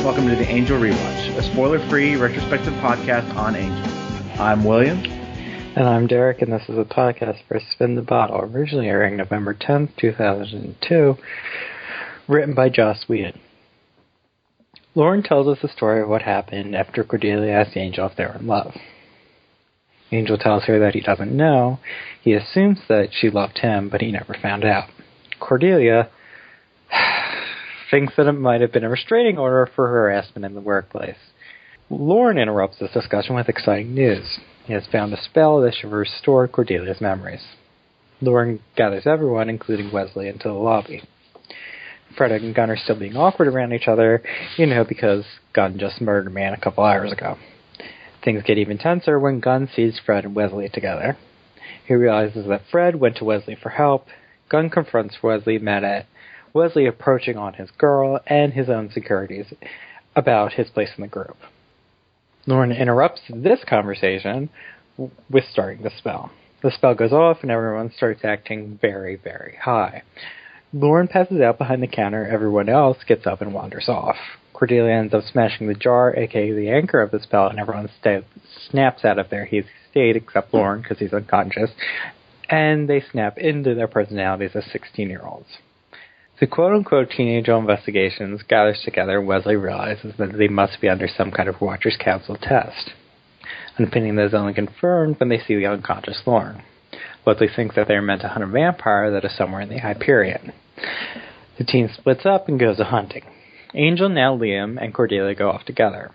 Welcome to the Angel Rewatch, a spoiler-free retrospective podcast on Angel. I'm William. And I'm Derek, and this is a podcast for Spin the Bottle, originally airing November 10th, 2002, written by Joss Whedon. Lauren tells us the story of what happened after Cordelia asked Angel if they were in love. Angel tells her that he doesn't know. He assumes that she loved him, but he never found out. Cordelia thinks that it might have been a restraining order for harassment in the workplace. Lauren interrupts this discussion with exciting news. He has found a spell that should restore Cordelia's memories. Lauren gathers everyone, including Wesley, into the lobby. Fred and Gunn are still being awkward around each other, because Gunn just murdered a man a couple hours ago. Things get even tenser when Gunn sees Fred and Wesley together. He realizes that Fred went to Wesley for help. Gunn confronts Wesley, mad at Wesley approaching on his girl and his own insecurities about his place in the group. Lauren interrupts this conversation with starting the spell. The spell goes off and everyone starts acting very, very high. Lauren passes out behind the counter. Everyone else gets up and wanders off. Cordelia ends up smashing the jar, aka the anchor of the spell, and everyone snaps out of their hazy state except Lauren because he's unconscious, and they snap into their personalities as 16-year-olds. The quote-unquote teenage investigations gathers together. Wesley realizes that they must be under some kind of Watcher's Council test, an opinion that is only confirmed when they see the unconscious Lauren. Wesley thinks that they are meant to hunt a vampire that is somewhere in the Hyperion. The team splits up and goes a-hunting. Angel, now Liam, and Cordelia go off together.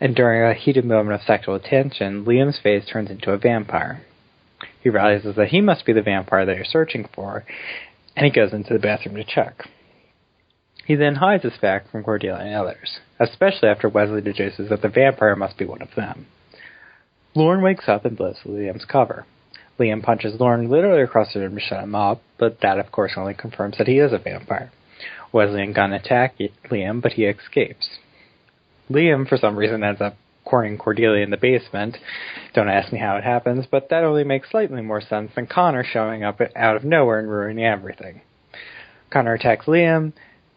And during a heated moment of sexual tension, Liam's face turns into a vampire. He realizes that he must be the vampire they are searching for, and he goes into the bathroom to check. He then hides his fact from Cordelia and others, especially after Wesley deduces that the vampire must be one of them. Lauren wakes up and blows Liam's cover. Liam punches Lauren literally across the room to shut him up, but that of course only confirms that he is a vampire. Wesley and Gunn attack Liam, but he escapes. Liam, for some reason, ends up cornering Cordelia in the basement. Don't ask me how it happens, but that only makes slightly more sense than Connor showing up out of nowhere and ruining everything. Connor attacks Liam.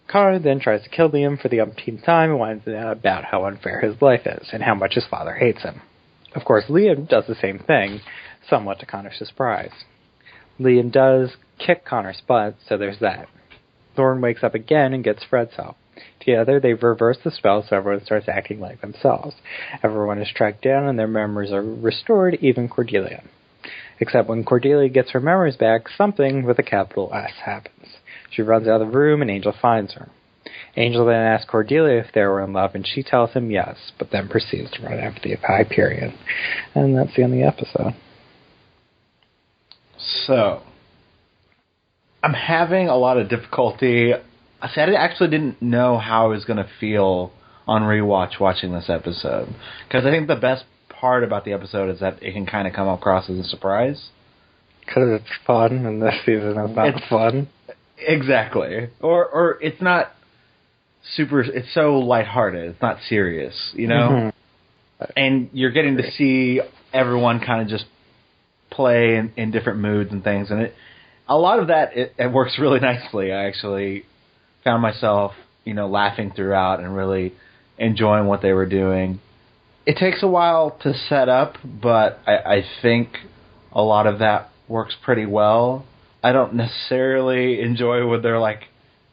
Connor then tries to kill Liam for the umpteenth time and whines about how unfair his life is and how much his father hates him. Of course, Liam does the same thing, somewhat to Connor's surprise. Liam does kick Connor's butt, so there's that. Lauren wakes up again and gets Fred's help. Together, they reverse the spell so everyone starts acting like themselves. Everyone is tracked down and their memories are restored, even Cordelia. Except when Cordelia gets her memories back, something with a capital S happens. She runs out of the room and Angel finds her. Angel then asks Cordelia if they were in love, and she tells him yes, but then proceeds to run after the Hyperion. And that's the end of the episode. So, I'm having a lot of difficulty. I actually didn't know how I was going to feel on rewatch watching this episode. Because I think the best part about the episode is that it can kind of come across as a surprise. Because it's fun, and this season is not fun. Exactly. Or it's not super, it's so lighthearted. It's not serious, Mm-hmm. And you're getting to see everyone kind of just play in different moods and things. And a lot of that, it works really nicely. I actually found myself, laughing throughout and really enjoying what they were doing. It takes a while to set up, but I think a lot of that works pretty well. I don't necessarily enjoy when they're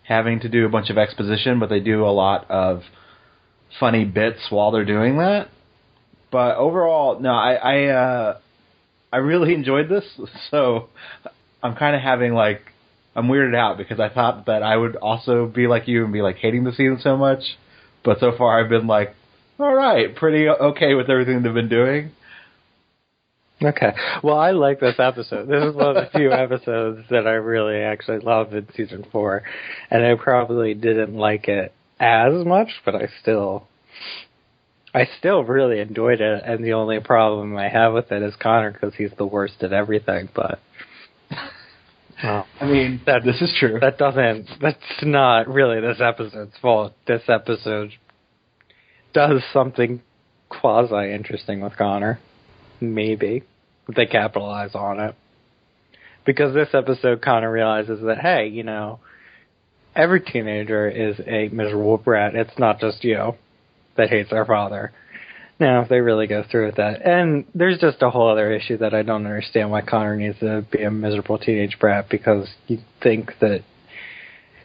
having to do a bunch of exposition, but they do a lot of funny bits while they're doing that. But overall, no, I really enjoyed this, so I'm kind of having I'm weirded out because I thought that I would also be like you and be hating the season so much, but so far I've been all right, pretty okay with everything they've been doing. Okay, well, I like this episode. This is one of the few episodes that I really actually love in season 4, and I probably didn't like it as much, but I still really enjoyed it, and the only problem I have with it is Connor because he's the worst at everything, but... Well, I mean, this is true. That's not really this episode's fault. This episode does something quasi-interesting with Connor. Maybe. They capitalize on it. Because this episode, Connor realizes that, hey, every teenager is a miserable brat. It's not just you that hates their father. No, they really go through with that. And there's just a whole other issue that I don't understand why Connor needs to be a miserable teenage brat, because you think that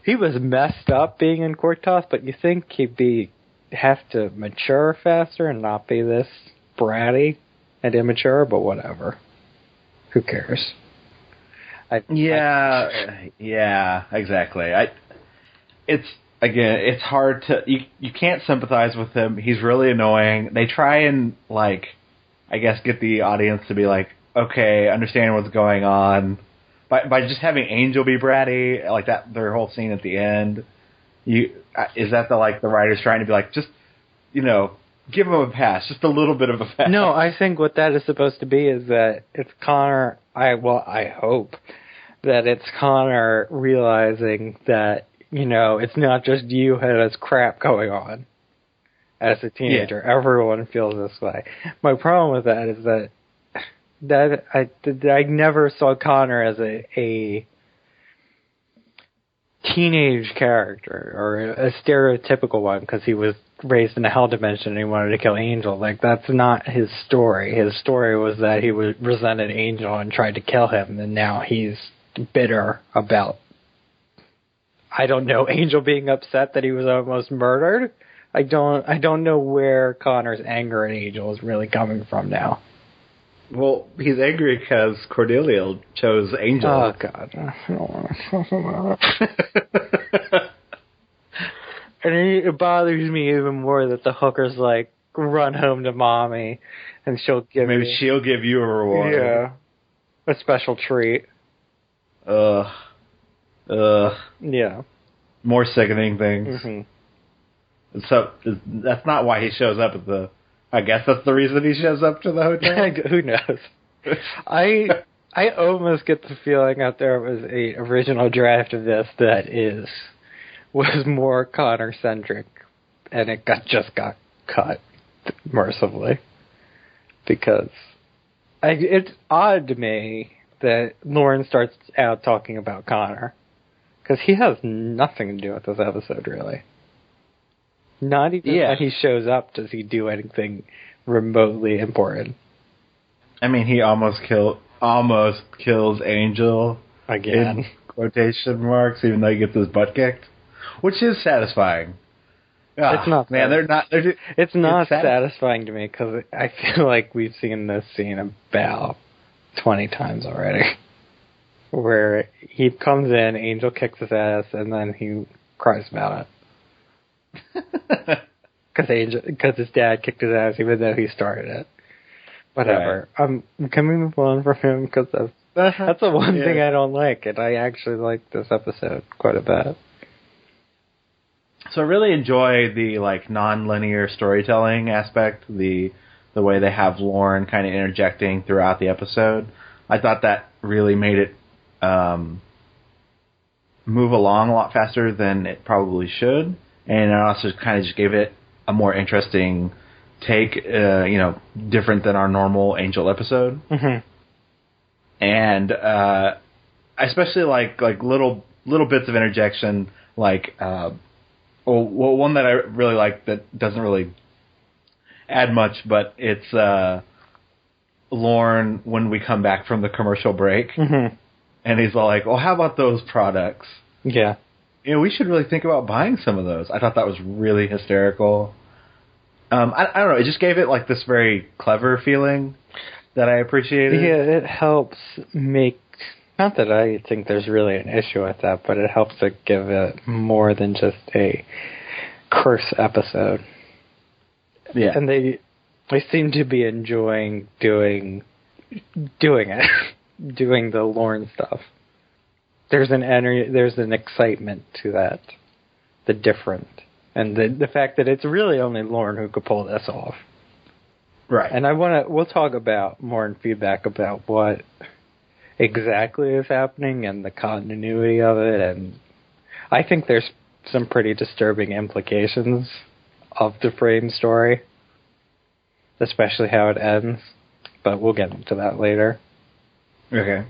he was messed up being in Cortos, but you think he'd have to mature faster and not be this bratty and immature, but whatever. Who cares? Yeah, exactly. It's hard to... You can't sympathize with him. He's really annoying. They try and, like, I guess get the audience to be like, okay, understand what's going on. By just having Angel be bratty, like that, their whole scene at the end, is that the writers trying to be like, just, give him a pass, just a little bit of a pass? No, I think what that is supposed to be is that it's Connor, I hope that it's Connor realizing that, it's not just you who has crap going on as a teenager. Yeah. Everyone feels this way. My problem with that is that I never saw Connor as a teenage character or a stereotypical one because he was raised in a hell dimension and he wanted to kill Angel. Like, that's not his story. His story was that he resented Angel and tried to kill him, and now he's bitter about, I don't know, Angel being upset that he was almost murdered. I don't know where Connor's anger at Angel is really coming from now. Well, he's angry because Cordelia chose Angel. Oh, God. I don't want to talk about it. And it bothers me even more that the hooker's like, run home to mommy, and she'll give you a reward. Yeah. A special treat. Yeah. More sickening things. Mm-hmm. So that's not why he shows up at the... I guess that's the reason he shows up to the hotel? Who knows? I almost get the feeling that there was a original draft of this that was more Connor-centric, and it just got cut, mercifully. Because it's odd to me that Lauren starts out talking about Connor, because he has nothing to do with this episode, really. Not even when he shows up does he do anything remotely important. I mean, he almost kills Angel again, in quotation marks, even though he gets his butt kicked, which is satisfying. It's not. Man, it's not satisfying to me because I feel like we've seen this scene about 20 times already, where he comes in, Angel kicks his ass, and then he cries about it. Because his dad kicked his ass, even though he started it. Whatever. Right. Can we move on from him? Because that's the one thing I don't like, and I actually like this episode quite a bit. So I really enjoy the non-linear storytelling aspect, the way they have Lauren kind of interjecting throughout the episode. I thought that really made it move along a lot faster than it probably should. And it also kind of just gave it a more interesting take, different than our normal Angel episode. Mm-hmm. And I especially like little bits of interjection, one that I really like that doesn't really add much, but it's Lauren when we come back from the commercial break, mm-hmm. and he's all like, "Well, how about those products?" Yeah. We should really think about buying some of those. I thought that was really hysterical. I don't know. It just gave it this very clever feeling that I appreciated. Yeah, it helps make... Not that I think there's really an issue with that, but it helps to give it more than just a curse episode. Yeah. And they seem to be enjoying doing it. Doing the Lauren stuff. There's an energy, there's an excitement to that, the different, and the fact that it's really only Lauren who could pull this off. Right. And we'll talk about more in feedback about what exactly is happening and the continuity of it, and I think there's some pretty disturbing implications of the frame story, especially how it ends, but we'll get into that later. Okay.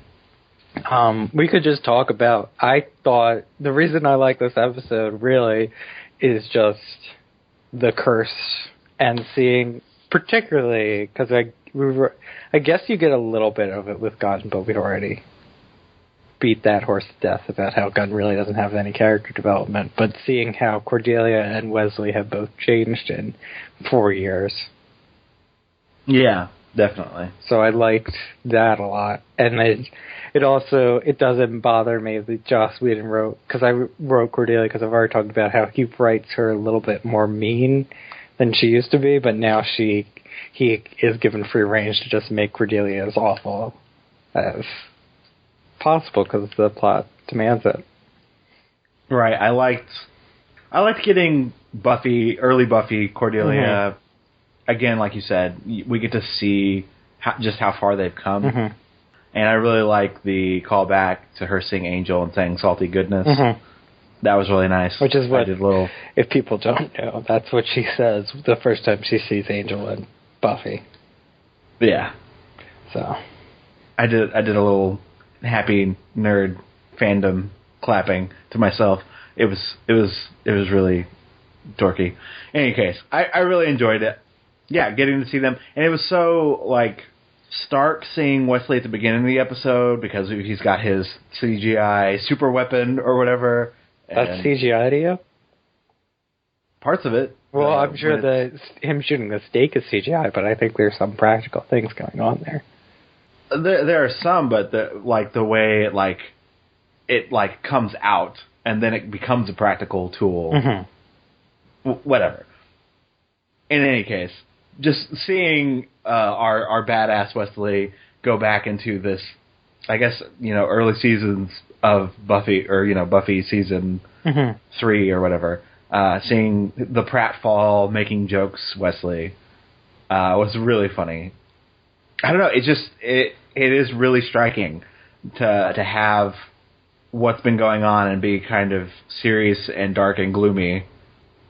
We could just talk about, I thought, the reason I like this episode really is just the curse and seeing, particularly, because I guess you get a little bit of it with Gunn, but we already beat that horse to death about how Gunn really doesn't have any character development, but seeing how Cordelia and Wesley have both changed in 4 years. Yeah, definitely. So I liked that a lot. And it doesn't bother me that Joss Whedon wrote, because I wrote Cordelia because I've already talked about how he writes her a little bit more mean than she used to be, but now he is given free range to just make Cordelia as awful as possible because the plot demands it. Right. I liked getting early Buffy, Cordelia. Mm-hmm. Again, like you said, we get to see just how far they've come. Mm-hmm. And I really like the callback to her seeing Angel and saying salty goodness. Mm-hmm. That was really nice. Which is what, if people don't know, that's what she says the first time she sees Angel and Buffy. Yeah. So I did a little happy nerd fandom clapping to myself. It was really dorky. In any case, I really enjoyed it. Yeah, getting to see them, and it was so stark seeing Wesley at the beginning of the episode because he's got his CGI super weapon or whatever. That's CGI to you? Parts of it. Well, I'm sure him shooting the stake is CGI, but I think there's some practical things going on there. There are some, but the way it comes out and then it becomes a practical tool. Mm-hmm. Whatever. In any case, just seeing our badass Wesley go back into this, I guess, early seasons of Buffy, or Buffy season 3 or whatever. Seeing the pratfall making jokes Wesley was really funny. I don't know. It is really striking to have what's been going on and be kind of serious and dark and gloomy,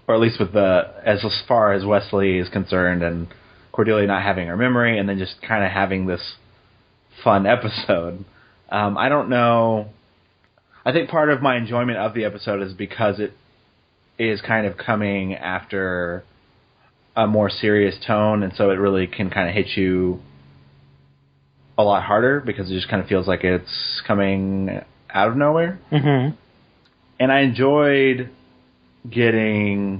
or at least with as far as Wesley is concerned, and Cordelia not having her memory, and then just kind of having this fun episode. I don't know. I think part of my enjoyment of the episode is because it is kind of coming after a more serious tone, and so it really can kind of hit you a lot harder because it just kind of feels like it's coming out of nowhere. Mm-hmm. And I enjoyed I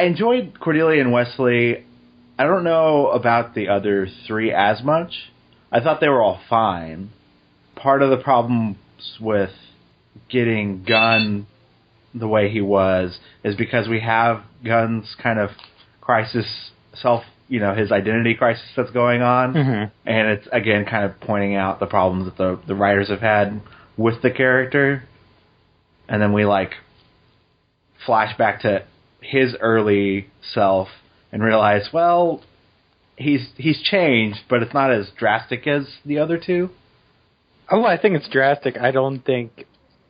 enjoyed Cordelia and Wesley. I don't know about the other three as much. I thought they were all fine. Part of the problems with getting Gunn the way he was is because we have Gunn's kind of crisis, his identity crisis that's going on. Mm-hmm. And it's, again, kind of pointing out the problems that the writers have had with the character. And then we, flash back to his early self and realize, well, he's changed, but it's not as drastic as the other two. Oh, I think it's drastic. I don't think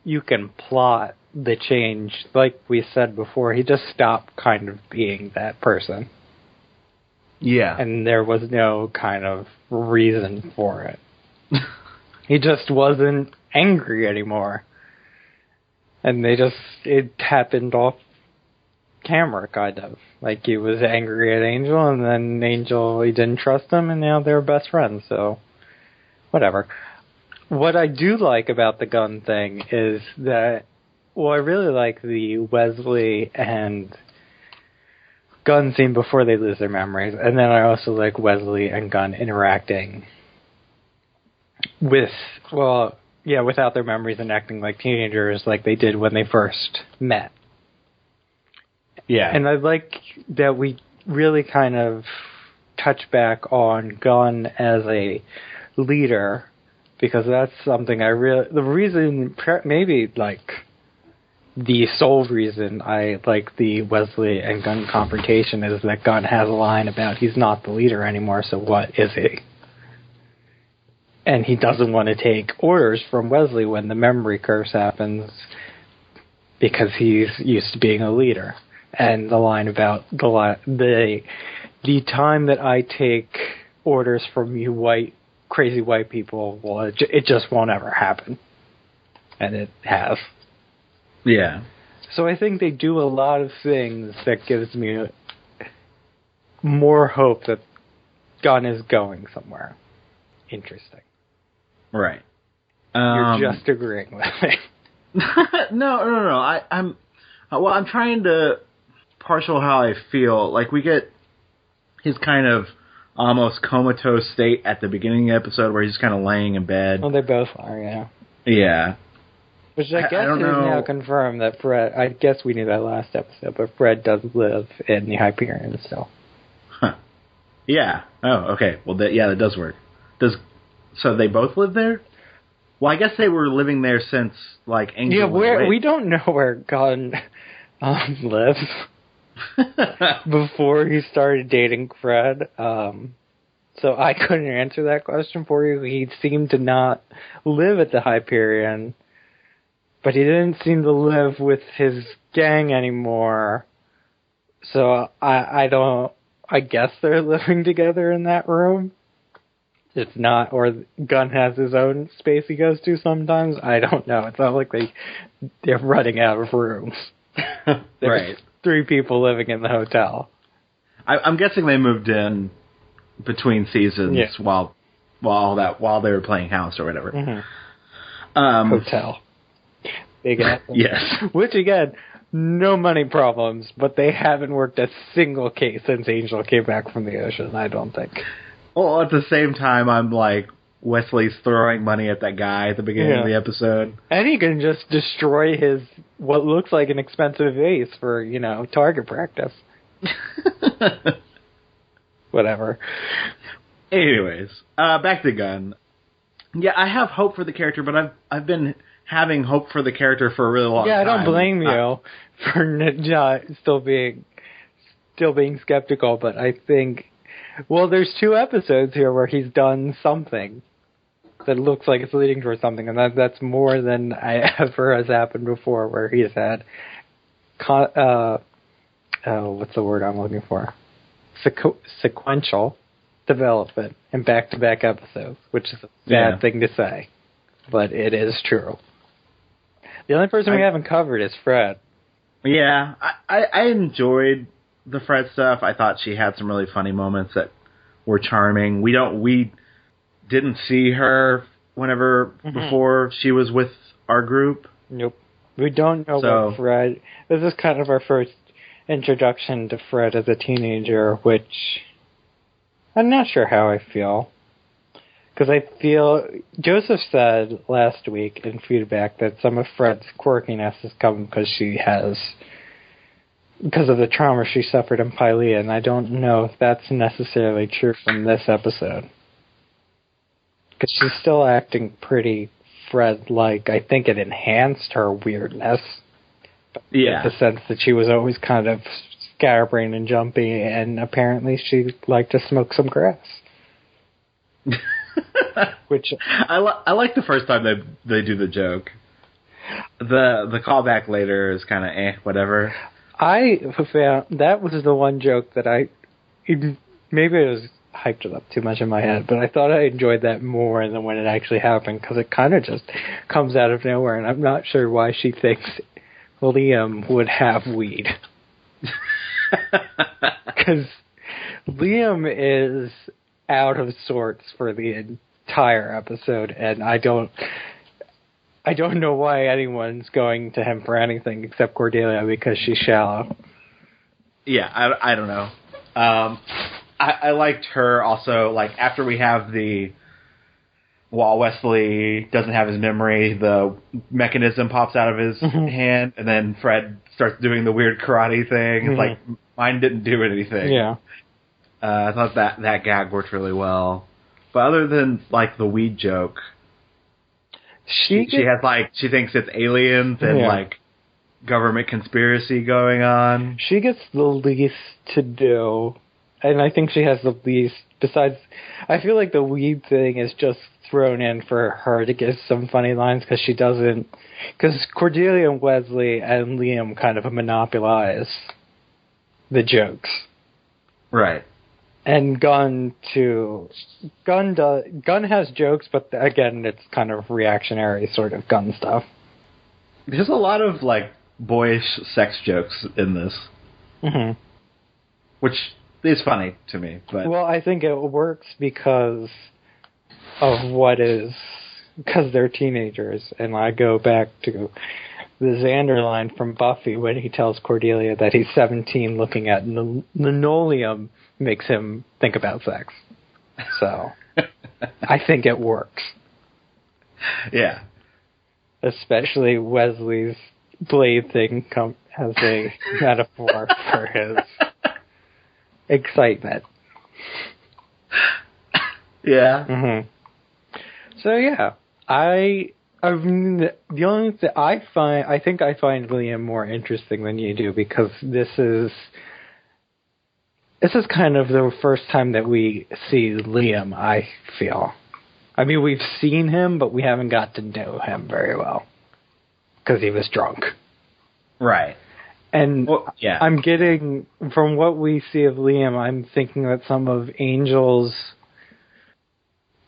you can plot the change. Like we said before, he just stopped kind of being that person. Yeah. And there was no kind of reason for it. He just wasn't angry anymore. And it happened off camera, kind of. Like, he was angry at Angel, and then Angel, he didn't trust him, and now they're best friends, so whatever. What I do like about the Gunn thing is that, I really like the Wesley and Gunn scene before they lose their memories, and then I also like Wesley and Gunn interacting without their memories and acting like teenagers like they did when they first met. Yeah. And I like that we really kind of touch back on Gunn as a leader, because that's something the reason, maybe the sole reason I like the Wesley and Gunn confrontation is that Gunn has a line about he's not the leader anymore, so what is he? And he doesn't want to take orders from Wesley when the memory curse happens because he's used to being a leader. And the line about the time that I take orders from you white crazy white people, well, it just won't ever happen. And it has. Yeah. So I think they do a lot of things that gives me more hope that Gunn is going somewhere interesting. Right. You're just agreeing with me. No. I'm trying to partial how I feel. Like, we get his kind of almost comatose state at the beginning of the episode where he's kind of laying in bed. Well, they both are, yeah. Yeah. Which I guess is now confirmed that Fred, I guess we knew that last episode, but Fred does live in the Hyperion still. Huh. Yeah. Oh, okay. Well, that does work. So they both live there? Well, I guess they were living there since, like, Angel we don't know where Gunn lives before he started dating Fred. So I couldn't answer that question for you. He seemed to not live at the Hyperion, but he didn't seem to live with his gang anymore. So I guess they're living together in that room. It's not, or Gunn has his own space he goes to sometimes. I don't know. It's not like they're running out of rooms. There's 3 people living in the hotel. I'm guessing they moved in between seasons while they were playing house or whatever. Mm-hmm. Hotel. Big Apple. Yes. Which, again, no money problems, but they haven't worked a single case since Angel came back from the ocean, I don't think. Well, at the same time, I'm like, Wesley's throwing money at that guy at the beginning of the episode. And he can just destroy his, what looks like an expensive vase for, target practice. Whatever. Anyways, back to Gunn. Yeah, I have hope for the character, but I've been having hope for the character for a really long time. Yeah, I don't blame you for still being skeptical, but I think, well, there's 2 episodes here where he's done something that looks like it's leading towards something, and that's more than ever has happened before, where he's had, what's the word I'm looking for? Sequential development in back-to-back episodes, which is a bad thing to say, but it is true. The only person we haven't covered is Fred. Yeah, I enjoyed the Fred stuff. I thought she had some really funny moments that were charming. We didn't see her whenever before she was with our group. Nope. We don't know what Fred. This is kind of our first introduction to Fred as a teenager, which I'm not sure how I feel. Because I feel Joseph said last week in feedback that some of Fred's quirkiness has come because of the trauma she suffered in Pylea, and I don't know if that's necessarily true from this episode. Because she's still acting pretty Fred-like. I think it enhanced her weirdness. Yeah. The sense that she was always kind of scatterbrained and jumpy, and apparently she liked to smoke some grass. Which I like the first time they do the joke. The callback later is kind of whatever. I found that was the one joke that maybe it was hyped it up too much in my head, but I thought I enjoyed that more than when it actually happened, because it kind of just comes out of nowhere, and I'm not sure why she thinks Liam would have weed. Because Liam is out of sorts for the entire episode, and I don't know why anyone's going to him for anything except Cordelia, because she's shallow. Yeah, I don't know. I liked her also, like, after we have while Wesley doesn't have his memory, the mechanism pops out of his hand, and then Fred starts doing the weird karate thing. It's like, mine didn't do anything. Yeah. I thought that gag worked really well. But other than, like, the weed joke, she has, like, she thinks it's aliens and, like, government conspiracy going on. She gets the least to do, and I think she has the least, besides, I feel like the weed thing is just thrown in for her to get some funny lines, because Cordelia and Wesley and Liam kind of monopolize the jokes. Right. And Gunn has jokes, but again, it's kind of reactionary sort of Gunn stuff. There's a lot of like boyish sex jokes in this, which is funny to me. But well, I think it works because they're teenagers, and I go back to the Xander line from Buffy when he tells Cordelia that he's 17, looking at linoleum makes him think about sex. So I think it works. Yeah. Especially Wesley's blade thing as a metaphor for his excitement. Yeah. So yeah, the only thing I think I find Liam more interesting than you do, because this is kind of the first time that we see Liam, I feel. I mean, we've seen him, but we haven't got to know him very well because he was drunk. Right. And I'm getting, from what we see of Liam, I'm thinking that some of Angel's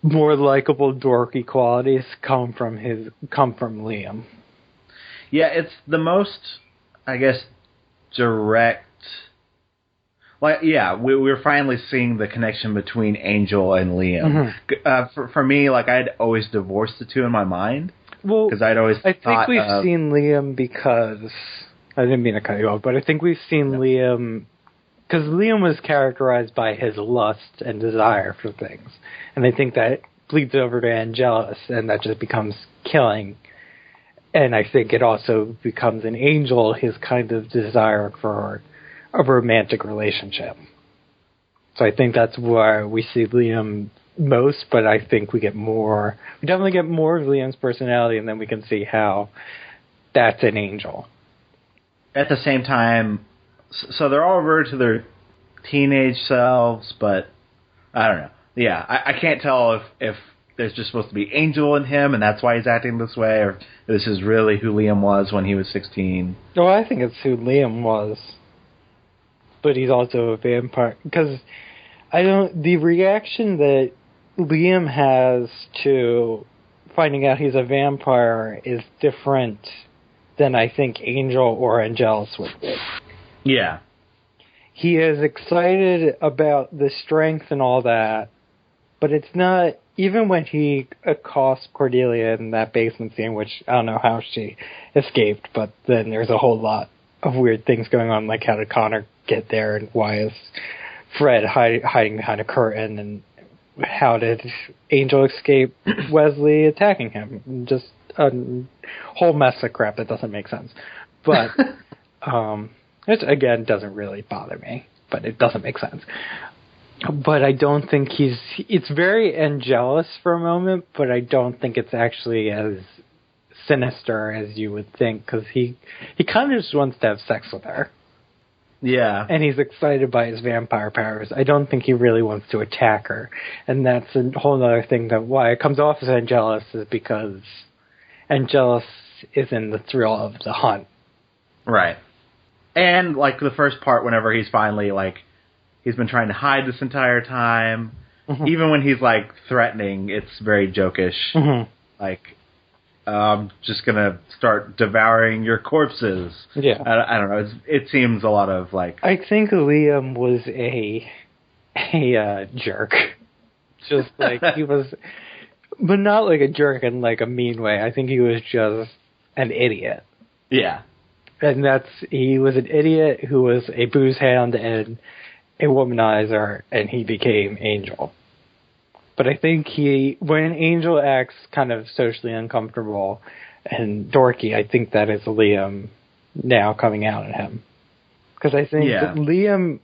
more likable, dorky qualities come from Liam. Yeah, it's the most, I guess, direct. Like, yeah, we're finally seeing the connection between Angel and Liam. For me, like, I'd always divorced the two in my mind. Well, because I think we've seen Liam because I didn't mean to cut you off, but I think we've seen Liam because Liam was characterized by his lust and desire for things, and I think that bleeds over to Angelus, and that just becomes killing. And I think it also becomes in Angel his kind of desire for a romantic relationship. So I think that's where we see Liam most, but I think we definitely get more of Liam's personality, and then we can see how that's an Angel. At the same time, so they're all reverted to their teenage selves, but I don't know. Yeah, I can't tell if there's just supposed to be Angel in him, and that's why he's acting this way, or this is really who Liam was when he was 16. No, I think it's who Liam was. But he's also a vampire. Because the reaction that Liam has to finding out he's a vampire is different than I think Angel or Angelus would be. Yeah. He is excited about the strength and all that, but it's not, even when he accosts Cordelia in that basement scene, which I don't know how she escaped, but then there's a whole lot of weird things going on, like how did Connor get there, and why is Fred hiding behind a curtain, and how did Angel escape Wesley attacking him? Just a whole mess of crap that doesn't make sense. But it, again, doesn't really bother me, but it doesn't make sense. But I don't think it's very Angelus for a moment, but I don't think it's actually as sinister as you would think, because he kind of just wants to have sex with her. Yeah. And he's excited by his vampire powers. I don't think he really wants to attack her. And that's a whole other thing, that why it comes off as Angelus is because Angelus is in the thrill of the hunt. Right. And, like, the first part, whenever he's finally, like, he's been trying to hide this entire time. Mm-hmm. Even when he's, like, threatening, it's very jokish. Mm-hmm. Like, I'm just going to start devouring your corpses. Yeah. I don't know. It seems a lot of, like... I think Liam was a jerk. Just, like, he was... But not, like, a jerk in, like, a mean way. I think he was just an idiot. Yeah. And he was an idiot who was a booze hound and a womanizer, and he became Angel. But I think when Angel acts kind of socially uncomfortable and dorky, I think that is Liam now coming out at him. Because I think that Liam,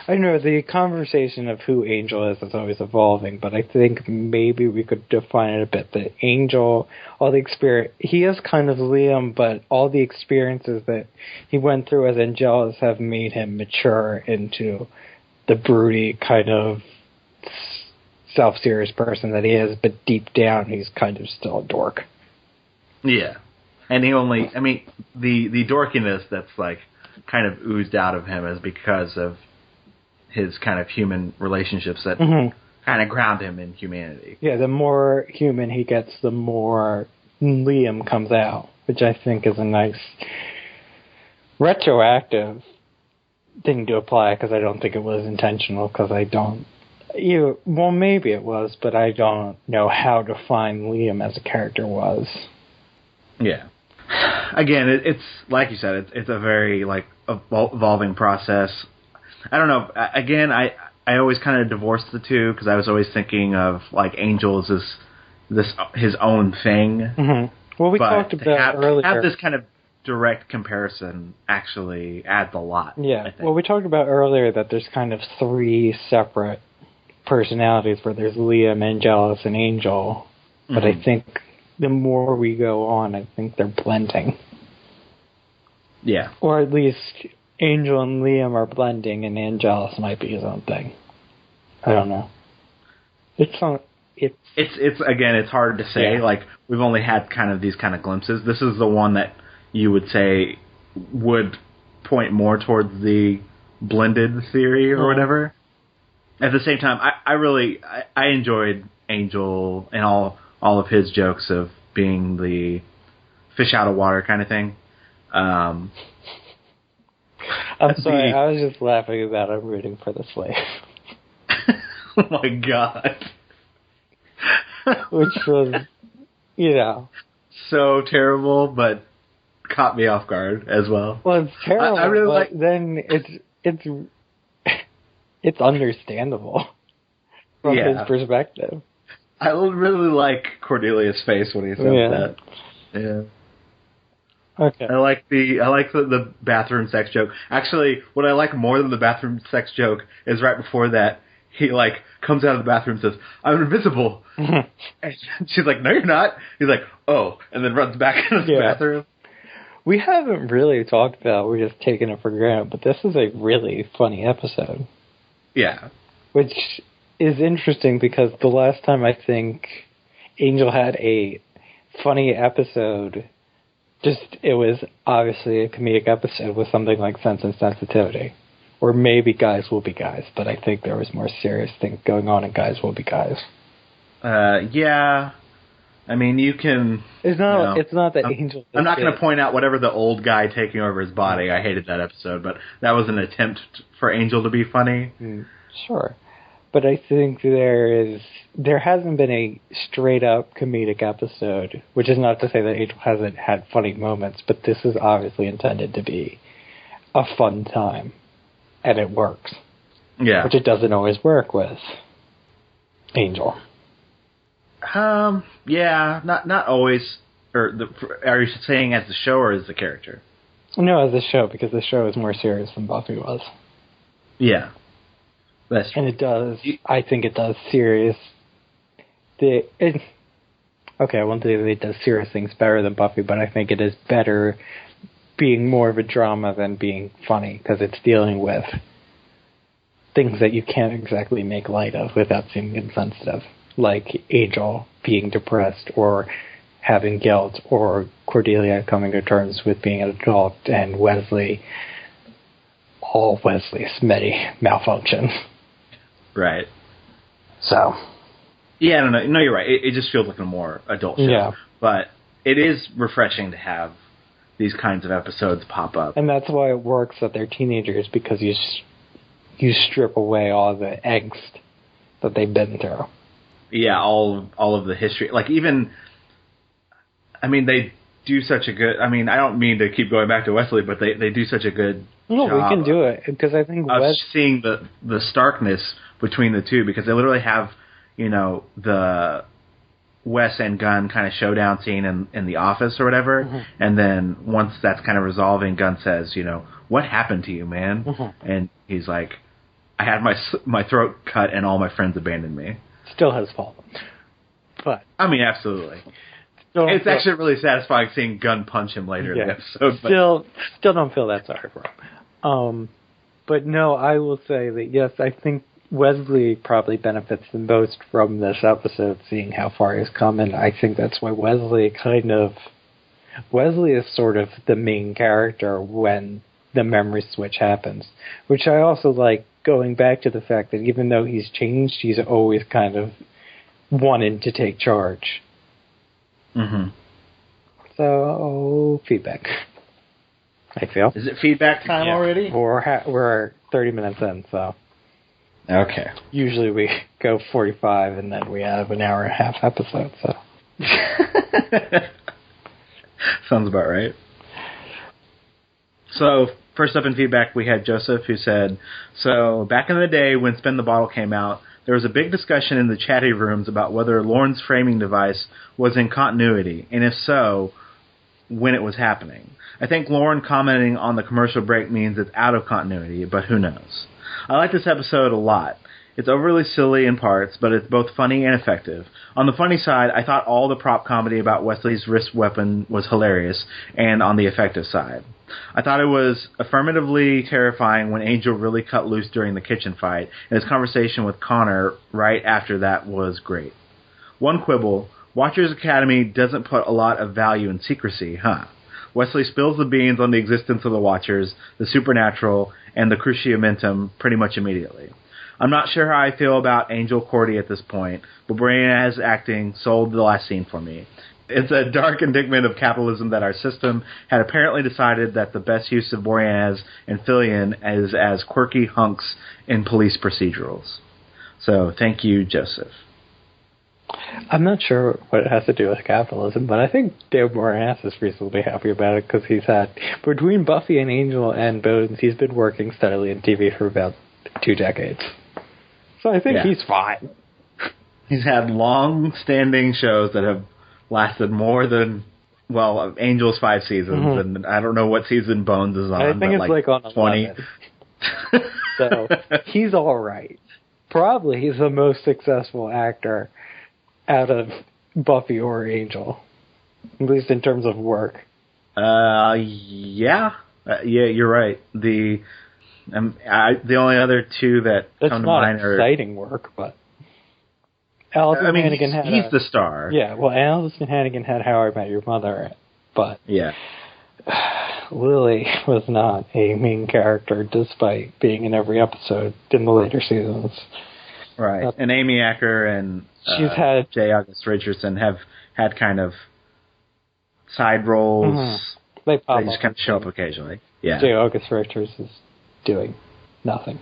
I don't know, the conversation of who Angel is always evolving, but I think maybe we could define it a bit, that Angel, he is kind of Liam, but all the experiences that he went through as Angelus have made him mature into the broody kind of self-serious person that he is, but deep down he's kind of still a dork. Yeah. And the dorkiness that's like kind of oozed out of him is because of his kind of human relationships that kind of ground him in humanity. Yeah, the more human he gets, the more Liam comes out, which I think is a nice retroactive thing to apply, because I don't think it was intentional, because I don't... well, maybe it was, but I don't know how defined Liam as a character was. Yeah. Again, it's like you said, it's a very like evolving process. I don't know. Again, I always kind of divorced the two, because I was always thinking of like Angel as this his own thing. Well, we talked about earlier. Have this kind of direct comparison actually adds a lot. Yeah. Well, we talked about earlier that there's kind of three separate personalities, where there's Liam, Angelus, and Angel. But I think the more we go on, I think they're blending. Yeah. Or at least Angel and Liam are blending, and Angelus might be his own thing. I don't know. It's again, it's hard to say. Yeah. Like, we've only had kind of these kind of glimpses. This is the one that you would say would point more towards the blended theory or whatever. At the same time, I really enjoyed Angel and all of his jokes of being the fish out of water kind of thing. I'm sorry, I was just laughing about him rooting for the slave. Oh my god. Which was, so terrible, but caught me off guard as well. Well, it's terrible, I really but then it's understandable from his perspective. I really like Cordelia's face when he says that. Yeah. Okay. I like the bathroom sex joke. Actually, what I like more than the bathroom sex joke is right before that, he like comes out of the bathroom and says, "I'm invisible." And she's like, "No, you're not." He's like, "Oh," and then runs back into the bathroom. We haven't really talked about, we're just taking it for granted, but this is a really funny episode. Yeah. Which is interesting, because the last time I think Angel had a funny episode, it was obviously a comedic episode with something like Sense and Sensitivity. Or maybe Guys Will Be Guys, but I think there was more serious things going on in Guys Will Be Guys. Yeah. I mean, you can... It's not that Angel... I'm not going to point out whatever the old guy taking over his body. I hated that episode, but that was an attempt for Angel to be funny. Sure. But I think there hasn't been a straight-up comedic episode, which is not to say that Angel hasn't had funny moments, but this is obviously intended to be a fun time, and it works. Yeah. Which it doesn't always work with Angel. Yeah, not always. Are you saying as the show or as the character? No, as the show, because the show is more serious than Buffy was. Yeah. That's true. And it does, I think it does serious... I won't say that it does serious things better than Buffy, but I think it is better being more of a drama than being funny, because it's dealing with things that you can't exactly make light of without seeming insensitive. Like Angel being depressed, or having guilt, or Cordelia coming to terms with being an adult, and Wesley, all Wesley's many malfunctions. Right. So. Yeah, I don't know. No, you're right. It just feels like a more adult show. Yeah. But it is refreshing to have these kinds of episodes pop up. And that's why it works that they're teenagers, because you strip away all the angst that they've been through. Yeah, all of the history. Like, even, I mean, they do such a good, I mean, I don't mean to keep going back to Wesley, but they do such a good job. We can do it, because I think seeing the starkness between the two, because they literally have, the Wes and Gunn kind of showdown scene in the office or whatever, and then once that's kind of resolving, Gunn says, "What happened to you, man?" And he's like, "I had my throat cut and all my friends abandoned me." Still his fault. But I mean, absolutely. It's actually really satisfying seeing Gunn punch him later in the episode. But. Still don't feel that sorry for him. But no, I will say that, yes, I think Wesley probably benefits the most from this episode, seeing how far he's come, and I think that's why Wesley is sort of the main character when the memory switch happens, which I also like going back to the fact that even though he's changed, he's always kind of wanted to take charge. Mm-hmm. So, feedback. I feel. Is it feedback time already? We're 30 minutes in, so. Okay. Usually we go 45 and then we have an hour and a half episode, so. Sounds about right. So, first up in feedback, we had Joseph, who said, so, back in the day when Spin the Bottle came out, there was a big discussion in the chatty rooms about whether Lorne's framing device was in continuity, and if so, when it was happening. I think Lorne commenting on the commercial break means it's out of continuity, but who knows. I like this episode a lot. It's overly silly in parts, but it's both funny and effective. On the funny side, I thought all the prop comedy about Wesley's wrist weapon was hilarious, and on the effective side. I thought it was affirmatively terrifying when Angel really cut loose during the kitchen fight, and his conversation with Connor right after that was great. One quibble, Watchers Academy doesn't put a lot of value in secrecy, huh? Wesley spills the beans on the existence of the Watchers, the supernatural, and the cruciamentum pretty much immediately. I'm not sure how I feel about Angel Cordy at this point, but Boreanaz's acting sold the last scene for me. It's a dark indictment of capitalism that our system had apparently decided that the best use of Boreanaz and Fillion is as quirky hunks in police procedurals. So, thank you, Joseph. I'm not sure what it has to do with capitalism, but I think Dave Boreanaz is reasonably happy about it because he's had, between Buffy and Angel and Bones, he's been working steadily in TV for about 2 decades. So I think he's fine. He's had long-standing shows that have lasted more than, well, Angel's 5 seasons, and I don't know what season Bones is on. I think it's like on 20. So he's all right. Probably he's the most successful actor out of Buffy or Angel, at least in terms of work. Yeah, you're right. The only other two that come to mind are... It's not exciting work, but... Allison Hannigan had he's the star. Yeah, well, Allison Hannigan had How I Met Your Mother, but... Yeah. Lily was not a main character, despite being in every episode in the later seasons. Right. And Amy Acker and J. August Richardson have had kind of side roles. They just kind of show up occasionally. Yeah. J. August Richards is doing nothing.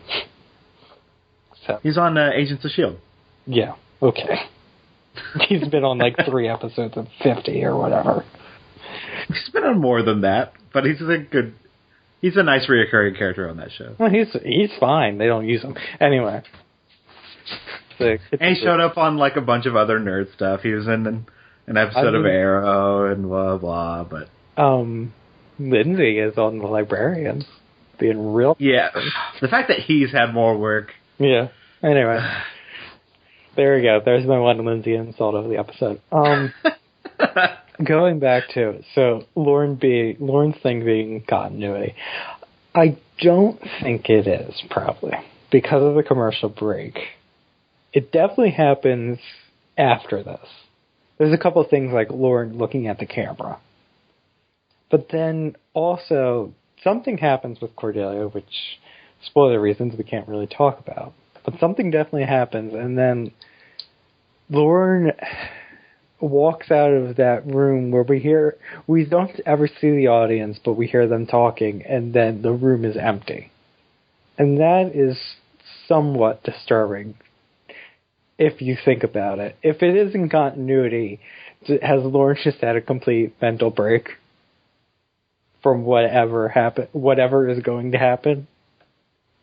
So he's on Agents of S.H.I.E.L.D. Yeah. Okay. He's been on like 3 episodes of 50 or whatever. He's been on more than that, but he's a nice reoccurring character on that show. Well, he's fine. They don't use him. Anyway. And he showed up on like a bunch of other nerd stuff. He was in an episode of Arrow and blah blah. But Lindsay is on The Librarians, being real. Yeah, the fact that he's had more work. Yeah. Anyway, there we go. There's my one Lindsay insult of the episode. Going back to Lorne's thing being continuity. I don't think it is, probably because of the commercial break. It definitely happens after this. There's a couple of things like Lorne looking at the camera. But then also, something happens with Cordelia, which, spoiler reasons, we can't really talk about. But something definitely happens, and then Lorne walks out of that room where we don't ever see the audience, but we hear them talking, and then the room is empty. And that is somewhat disturbing. If you think about it. If it is in continuity, has Lorne just had a complete mental break from whatever is going to happen?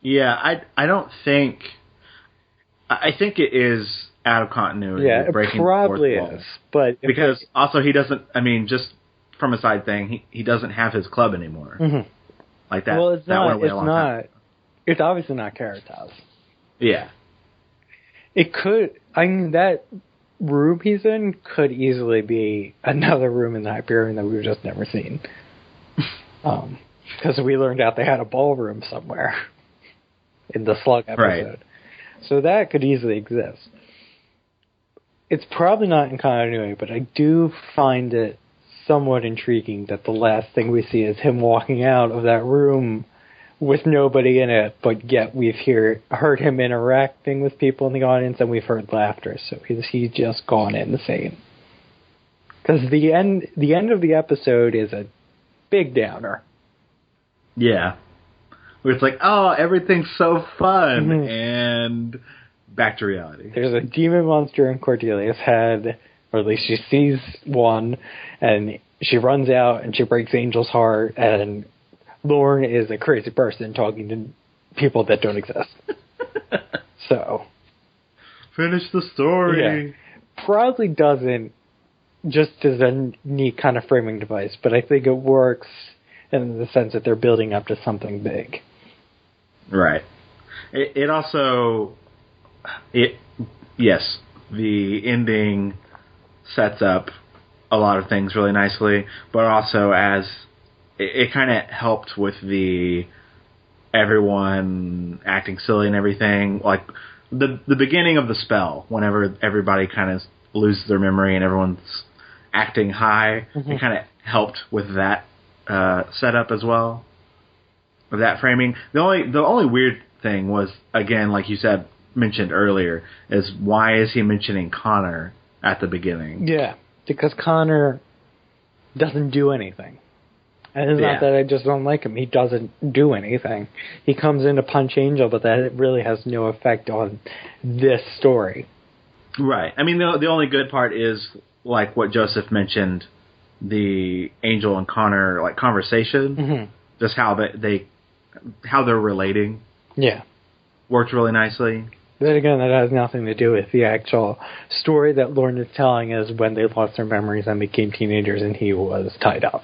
Yeah, I don't think... I think it is out of continuity. Yeah, it probably is. But because also he doesn't... I mean, just from a side thing, he doesn't have his club anymore. Mm-hmm. Like that. Well, it's not. It's obviously not Caritas. Yeah. It could, that room he's in could easily be another room in the Hyperion that we've just never seen. Because we learned out they had a ballroom somewhere in the Slug episode. Right. So that could easily exist. It's probably not in continuity, but I do find it somewhat intriguing that the last thing we see is him walking out of that room with nobody in it, but yet we've heard him interacting with people in the audience, and we've heard laughter. So he's just gone insane. Because the end of the episode is a big downer. Yeah. Where it's like, oh, everything's so fun, and back to reality. There's a demon monster in Cordelia's head, or at least she sees one, and she runs out and she breaks Angel's heart, and Lauren is a crazy person talking to people that don't exist. So. Finish the story. Yeah. Probably doesn't, just as a neat kind of framing device, but I think it works in the sense that they're building up to something big. Right. It also, yes, the ending sets up a lot of things really nicely, but also as it kind of helped with the everyone acting silly and everything, like the beginning of the spell, whenever everybody kind of loses their memory and everyone's acting high, it kind of helped with that setup as well, of that framing. The only weird thing was, again, like you said, mentioned earlier, is why is he mentioning Connor at the beginning? Yeah, because Connor doesn't do anything. And it's not that I just don't like him. He doesn't do anything. He comes in to punch Angel, but that really has no effect on this story. Right. I mean, the only good part is, like what Joseph mentioned, the Angel and Connor like conversation, just how they're relating. Yeah, worked really nicely. But again, that has nothing to do with the actual story that Lauren is telling, is when they lost their memories and became teenagers and he was tied up.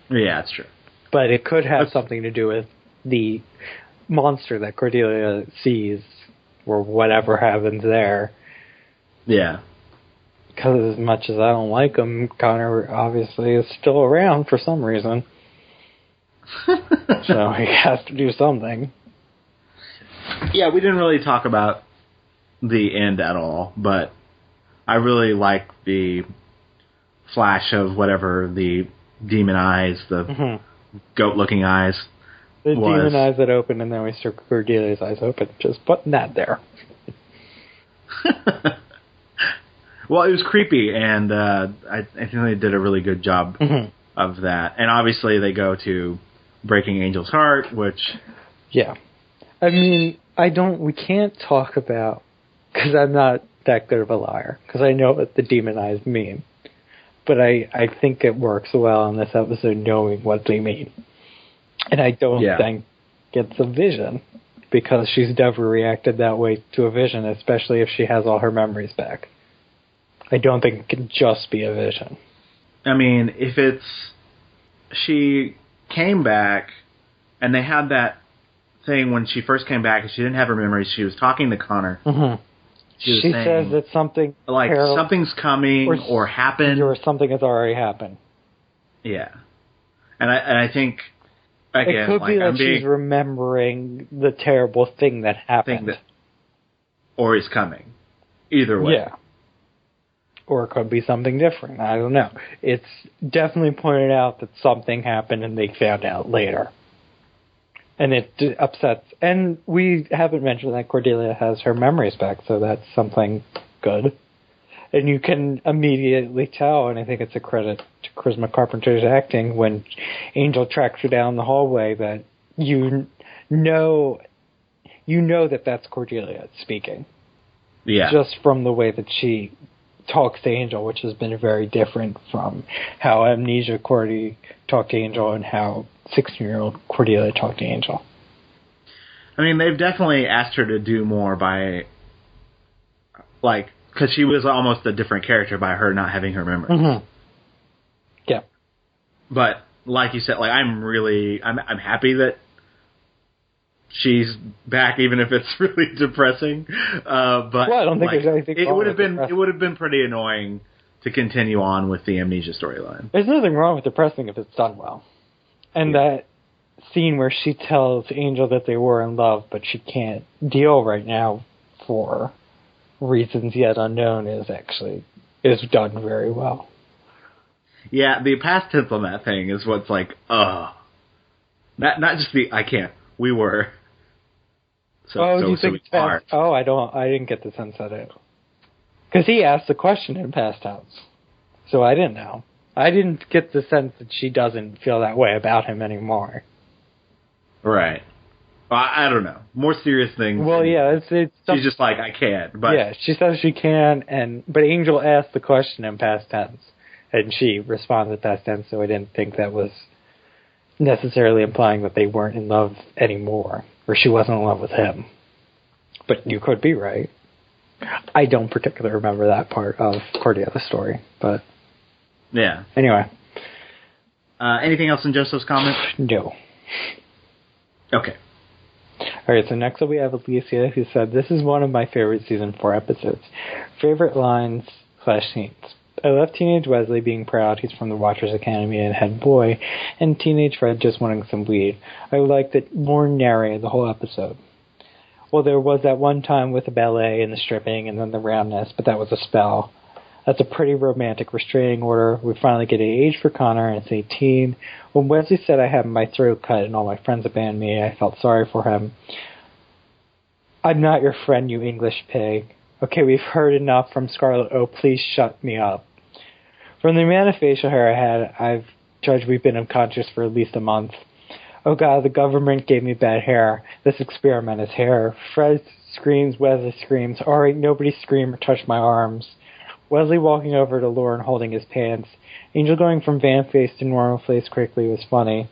Yeah, that's true. But it could have something to do with the monster that Cordelia sees, or whatever happens there. Yeah. Because as much as I don't like him, Connor obviously is still around for some reason. So he has to do something. Yeah, we didn't really talk about the end at all, but I really like the flash of whatever the demon eyes, the goat-looking eyes. The demon eyes that open, and then we saw Cordelia's eyes open. Just putting that there. Well, it was creepy, and I think they did a really good job of that. And obviously they go to breaking Angel's heart, which... Yeah. I mean, we can't talk about, because I'm not that good of a liar, because I know what the demon eyes mean. But I think it works well in this episode knowing what they mean. And I don't think it's a vision, because she's never reacted that way to a vision, especially if she has all her memories back. I don't think it can just be a vision. I mean, if it's... She came back, and they had that thing when she first came back, and she didn't have her memories. She was talking to Connor. She says that something... Like, something's coming or happened. Or something has already happened. Yeah. And I think... Again, it could be that she's remembering the terrible thing that happened. Or is coming. Either way. Yeah. Or it could be something different. I don't know. It's definitely pointed out that something happened and they found out later. And it upsets. And we haven't mentioned that Cordelia has her memories back, so that's something good. And you can immediately tell, and I think it's a credit to Charisma Carpenter's acting, when Angel tracks her down the hallway, that you know that that's Cordelia speaking. Yeah. Just from the way that she talks to Angel, which has been very different from how Amnesia Cordy talked to Angel and how 16-year-old Cordelia talked to Angel. I mean, they've definitely asked her to do more by, like, because she was almost a different character by her not having her memories. Yeah. But, like you said, like, I'm happy that she's back, even if it's really depressing. But I don't think there's anything wrong with depressing. It would have been pretty annoying to continue on with the Amnesia storyline. There's nothing wrong with depressing if it's done well. And that scene where she tells Angel that they were in love, but she can't deal right now for reasons yet unknown, is done very well. Yeah, the past tense on that thing is what's like, not just the I can't we were. Do you think we aren't. I didn't get the sense of it. Because he asked the question in past tense. So I didn't know. I didn't get the sense that she doesn't feel that way about him anymore. Right. Well, I don't know. More serious things. Well, yeah, it's she's just like, I can't. But yeah, she says she can, but Angel asked the question in past tense, and she responded past tense, so I didn't think that was necessarily implying that they weren't in love anymore, or she wasn't in love with him. But you could be right. I don't particularly remember that part of Cordelia's story, but yeah. Anyway. Anything else in Joseph's comment? No. Okay. Alright, so next up we have Alicia, who said, "This is one of my favorite Season 4 episodes. Favorite lines/scenes. I love teenage Wesley being proud he's from the Watchers Academy and head boy, and teenage Fred just wanting some weed. I like that Lauren narrated the whole episode. Well, there was that one time with the ballet and the stripping and then the roundness, but that was a spell. That's a pretty romantic restraining order. We finally get an age for Connor, and it's 18. When Wesley said I had my throat cut and all my friends abandoned me, I felt sorry for him. I'm not your friend, you English pig. Okay, we've heard enough from Scarlet. Oh, please shut me up. From the amount of facial hair I had, I've judged we've been unconscious for at least a month. Oh God, the government gave me bad hair. This experiment is hair. Fred screams, Wesley screams. Alright, nobody scream or touch my arms. Wesley walking over to Lauren holding his pants. Angel going from van face to normal face quickly was funny.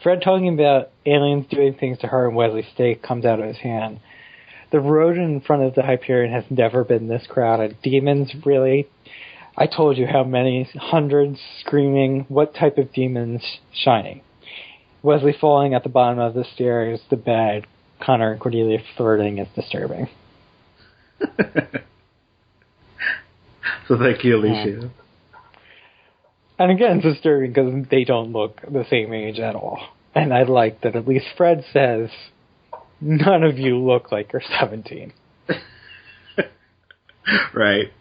Fred talking about aliens doing things to her and Wesley's steak comes out of his hand. The road in front of the Hyperion has never been this crowded. Demons, really? I told you how many. Hundreds screaming. What type of demons? Shiny. Wesley falling at the bottom of the stairs. The bed. Connor and Cordelia flirting is disturbing. So thank you, Alicia. And again, it's disturbing because they don't look the same age at all. And I like that at least Fred says, none of you look like you're 17. Right.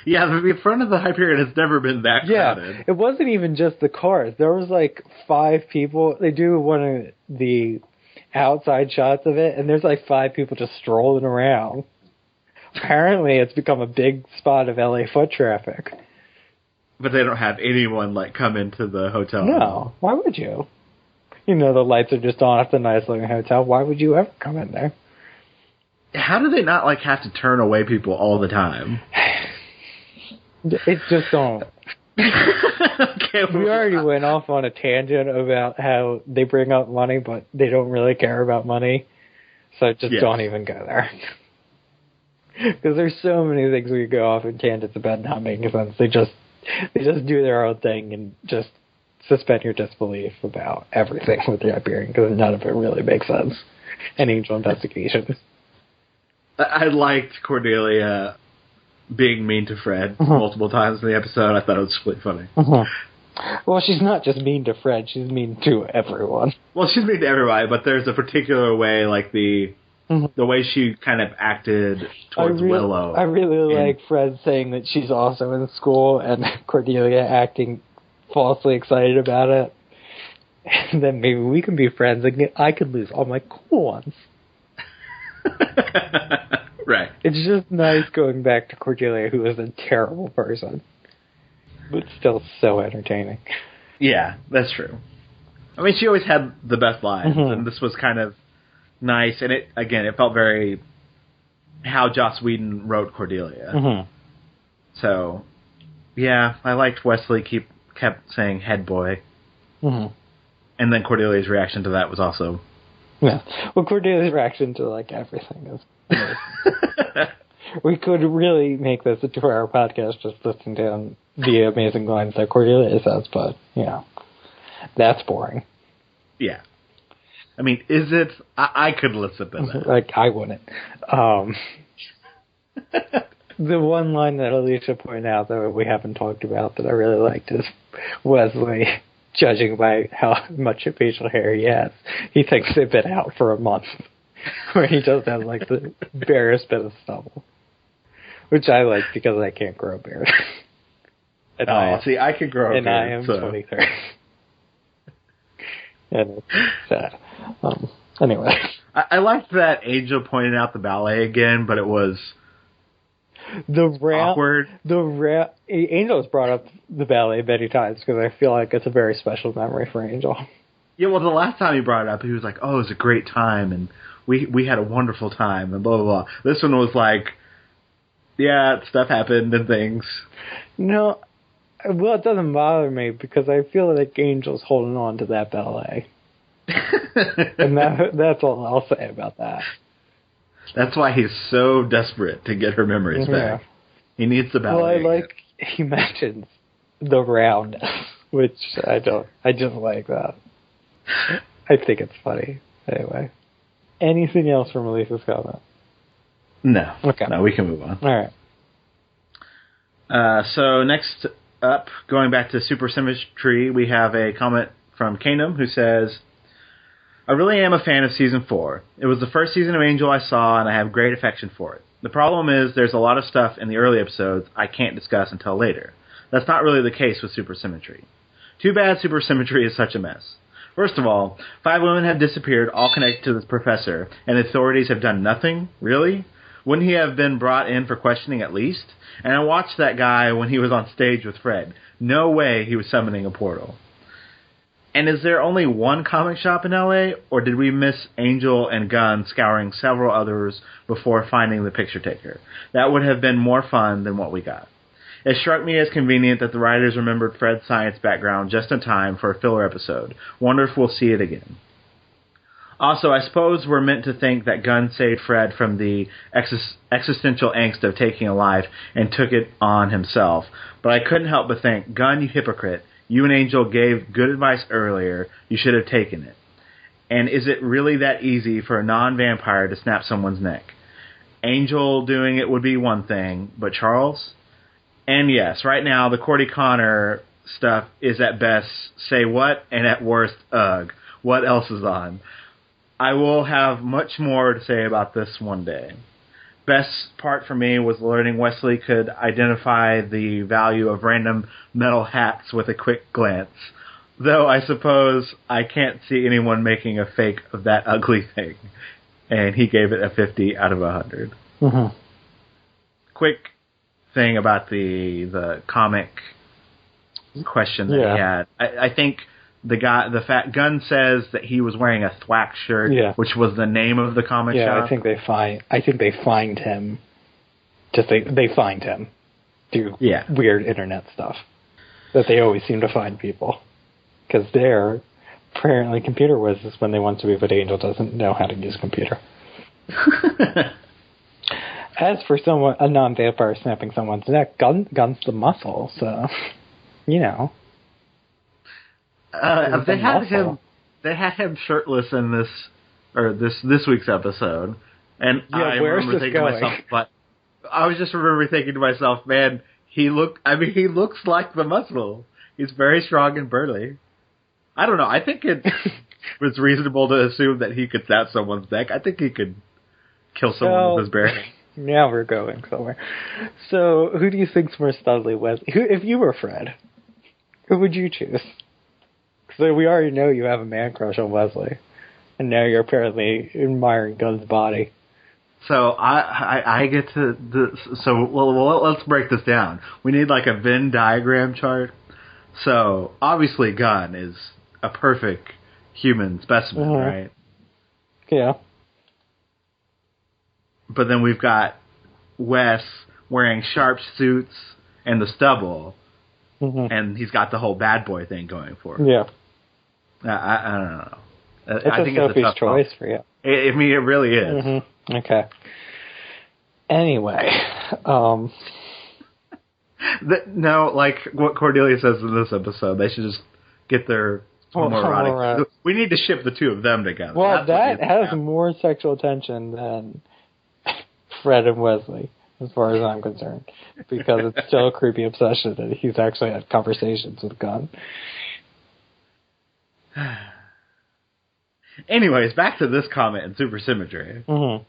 Yeah, the front of the Hyperion has never been that crowded. Yeah, it wasn't even just the cars. There was like 5 people. They do one of the outside shots of it, and there's like 5 people just strolling around. Apparently, it's become a big spot of LA foot traffic. But they don't have anyone, like, come into the hotel. No. Why would you? You know, the lights are just on at the nice-looking hotel. Why would you ever come in there? How do they not, like, have to turn away people all the time? It's just don't. Okay, we already went off on a tangent about how they bring up money, but they don't really care about money. So just don't even go there. Because there's so many things we go off in tangents about not making sense. They just do their own thing and just suspend your disbelief about everything with the Hyperion because none of it really makes sense. And Angel Investigations. I liked Cordelia being mean to Fred multiple times in the episode. I thought it was really funny. Well, she's not just mean to Fred. She's mean to everyone. Well, she's mean to everybody, but there's a particular way, like the way she kind of acted towards Willow. I really like Fred saying that she's also in school and Cordelia acting falsely excited about it. And then maybe we can be friends and I could lose all my cool ones. Right. It's just nice going back to Cordelia, who is a terrible person. But still so entertaining. Yeah, that's true. I mean, she always had the best lines, and this was kind of nice, and it felt very how Joss Whedon wrote Cordelia. So, yeah, I liked Wesley kept saying head boy. And then Cordelia's reaction to that was also... Yeah. Well, Cordelia's reaction to, like, everything is... We could really make this a 2-hour podcast just listening to the amazing lines that Cordelia says, but, you know, that's boring. Yeah. I mean, is it? I could listen to that. Like, I wouldn't. The one line that Alicia pointed out that we haven't talked about that I really liked is Wesley, judging by how much facial hair he has, he thinks they've been out for a month, where he just has, like, the barest bit of stubble. Which I like because I can't grow a beard. See, I can grow a beard. And I am 23. and it's sad. Anyway. I liked that Angel pointed out the ballet again, but it was awkward. Angel's brought up the ballet many times because I feel like it's a very special memory for Angel. Yeah, well, the last time he brought it up, he was like, "Oh, it was a great time, and we had a wonderful time," and blah blah blah. This one was like, "Yeah, stuff happened and things." No, well, it doesn't bother me because I feel like Angel's holding on to that ballet. And that's all I'll say about that. That's why he's so desperate to get her memories back. He needs the ballet. Well, he mentions the roundness, which I just like that. I think it's funny. Anyway. Anything else from Elisa's comment? No. Okay. No, we can move on. All right. So next up, going back to Supersymmetry, we have a comment from Kanum who says, I really am a fan of Season 4. It was the first season of Angel I saw, and I have great affection for it. The problem is there's a lot of stuff in the early episodes I can't discuss until later. That's not really the case with Supersymmetry. Too bad Supersymmetry is such a mess. First of all, 5 women have disappeared, all connected to this professor, and the authorities have done nothing? Really? Wouldn't he have been brought in for questioning at least? And I watched that guy when he was on stage with Fred. No way he was summoning a portal. And is there only one comic shop in LA, or did we miss Angel and Gunn scouring several others before finding the picture taker? That would have been more fun than what we got. It struck me as convenient that the writers remembered Fred's science background just in time for a filler episode. Wonder if we'll see it again. Also, I suppose we're meant to think that Gunn saved Fred from the existential angst of taking a life and took it on himself. But I couldn't help but think, Gunn, you hypocrite. You and Angel gave good advice earlier. You should have taken it. And is it really that easy for a non-vampire to snap someone's neck? Angel doing it would be one thing, but Charles? And yes, right now the Cordy Connor stuff is at best say what, and at worst, ugh. What else is on? I will have much more to say about this one day. Best part for me was learning Wesley could identify the value of random metal hats with a quick glance. Though I suppose I can't see anyone making a fake of that ugly thing. And he gave it a 50 out of 100. Mm-hmm. Quick thing about the comic question that he had. I think the fat Gunn says that he was wearing a Thwack shirt, which was the name of the comic shop. Yeah, I think they find him. They find him through weird internet stuff that they always seem to find people because they're apparently computer whizzes when they want to be, but Angel doesn't know how to use a computer. As for a non-vampire snapping someone's neck, Gunn's the muscle, so you know. They had him shirtless in this week's episode, and I remember thinking to myself, but I was just thinking to myself, man, he looks like the muscle. He's very strong and burly. I don't know. I think it was reasonable to assume that he could snap someone's neck. I think he could kill someone with his bare hands. Now we're going somewhere. So, who do you think's more Studley, Wesley? If you were Fred, who would you choose? So we already know you have a man crush on Wesley, and now you're apparently admiring Gunn's body. So I get to let's break this down. We need like a Venn diagram chart. So obviously Gunn is a perfect human specimen, right? Yeah. But then we've got Wes wearing sharp suits and the stubble, and he's got the whole bad boy thing going for him. Yeah. I don't know. I think it's a tough choice for you. I mean, it really is. Mm-hmm. Okay. Anyway. No, like what Cordelia says in this episode, they should just get their homoerotic. We need to ship the two of them together. Well, that has more sexual tension than Fred and Wesley, as far as I'm concerned, because it's still a creepy obsession that he's actually had conversations with Gunn. Anyways, back to this comment in Supersymmetry. Mm-hmm.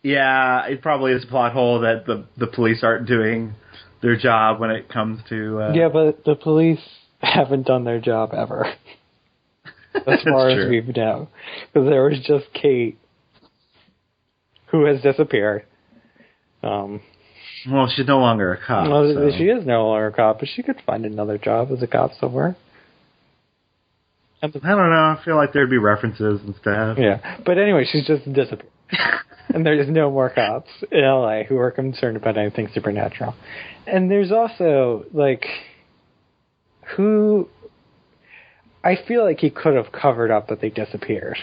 Yeah, it probably is a plot hole that the police aren't doing their job when it comes to... Yeah, but the police haven't done their job ever. as far as we know. Because there was just Kate, who has disappeared. Well, she's no longer a cop. Well, so. she is no longer a cop, but she could find another job as a cop somewhere. I don't know. I feel like there'd be references and stuff. Yeah. But anyway, she's just disappeared. And there's no more cops in LA who are concerned about anything supernatural. And there's also, like, who... I feel like he could have covered up that they disappeared.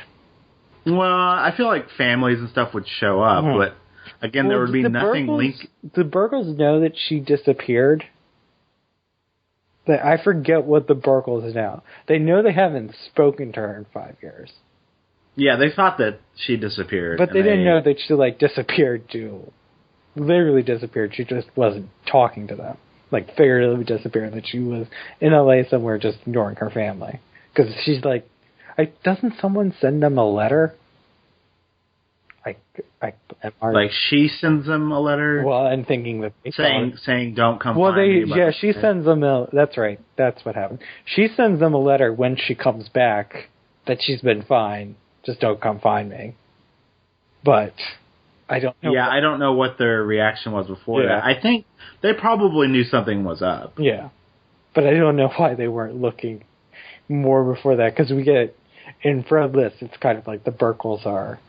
Well, I feel like families and stuff would show up, but again, there would be nothing linked. The Burkles know that she disappeared. I forget what the Burkles know. They know they haven't spoken to her in 5 years. Yeah, they thought that she disappeared. But they didn't know that she, like, disappeared to... Literally disappeared. She just wasn't talking to them. Like, figuratively disappeared. That she was in LA somewhere just ignoring her family. Because she's like... doesn't someone send them a letter? Like, she sends them a letter? Well, I'm thinking that... Saying don't come find me. Yeah, she sends them a... That's right. That's what happened. She sends them a letter when she comes back that she's been fine. Just don't come find me. But I don't know. Yeah, I don't know what their reaction was before that. I think they probably knew something was up. Yeah. But I don't know why they weren't looking more before that. Because we get... In Fred List, it's kind of like the Burkles are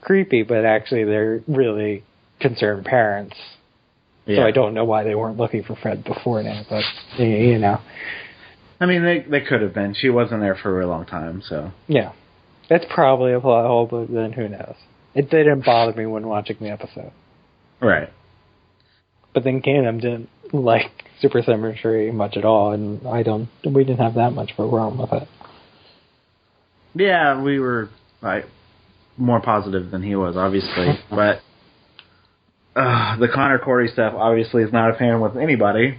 creepy, but actually they're really concerned parents. Yeah. So I don't know why they weren't looking for Fred before now, but, you know. I mean, they could have been. She wasn't there for a really long time, so. Yeah. It's probably a plot hole, but then who knows. It didn't bother me when watching the episode. Right. But then Canham didn't like Super Symmetry much at all, and we didn't have that much of a problem with it. Yeah, we were, like, more positive than he was, obviously. But the Connor Cordy stuff, obviously, is not a fan with anybody.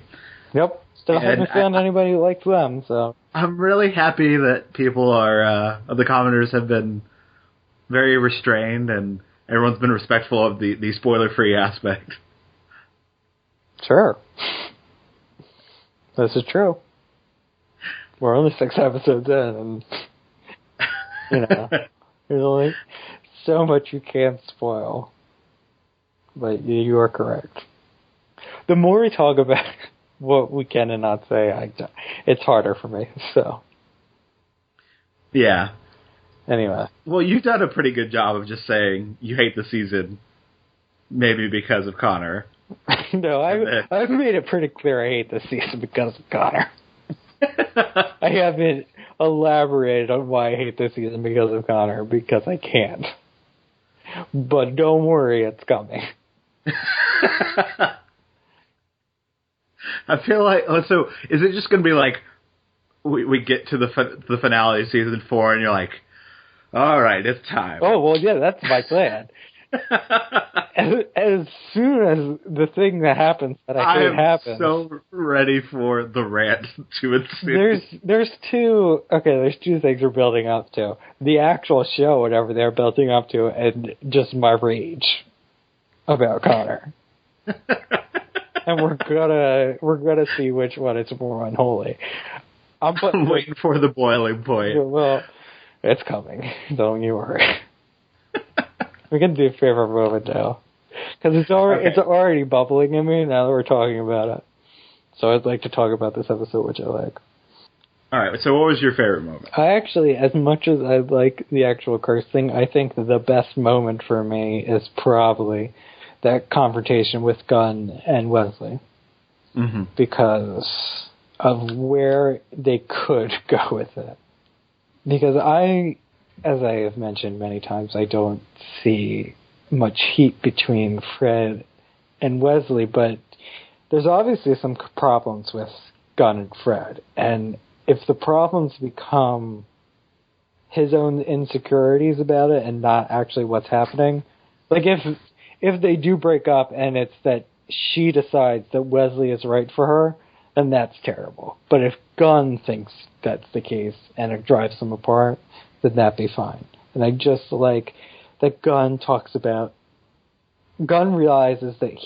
Yep. Still haven't found anybody who likes them, so... I'm really happy that people are, the commenters have been very restrained and everyone's been respectful of the spoiler-free aspect. Sure. This is true. We're only 6 episodes in, and, you know, there's only so much you can't spoil. But you are correct. The more we talk about what we can and not say, it's harder for me, so. Yeah. Anyway. Well, you've done a pretty good job of just saying you hate the season, maybe because of Connor. No, I've made it pretty clear I hate the season because of Connor. I haven't elaborated on why I hate this season because of Connor, because I can't. But don't worry, it's coming. I feel like, so is it just going to be like, we get to the finale of season 4 and you're like, all right, it's time. Oh, well, yeah, that's my plan. as soon as the thing that happens that I hate happens. I'm so ready for the rant to ensue. There's two things we're building up to. The actual show, whatever they're building up to, and just my rage about Connor. And we're gonna see which one is more unholy. I'm waiting for the boiling point. Well, it's coming. Don't you worry. We can do a favorite moment now, because it's already bubbling in me now that we're talking about it. So I'd like to talk about this episode, which I like. All right. So what was your favorite moment? I actually, as much as I like the actual curse thing, I think the best moment for me is probably that confrontation with Gunn and Wesley, because of where they could go with it. Because as I have mentioned many times, I don't see much heat between Fred and Wesley, but there's obviously some problems with Gunn and Fred. And if the problems become his own insecurities about it and not actually what's happening, like if they do break up and it's that she decides that Wesley is right for her, then that's terrible. But if Gunn thinks that's the case and it drives them apart, then that'd be fine. And I just like that Gunn realizes that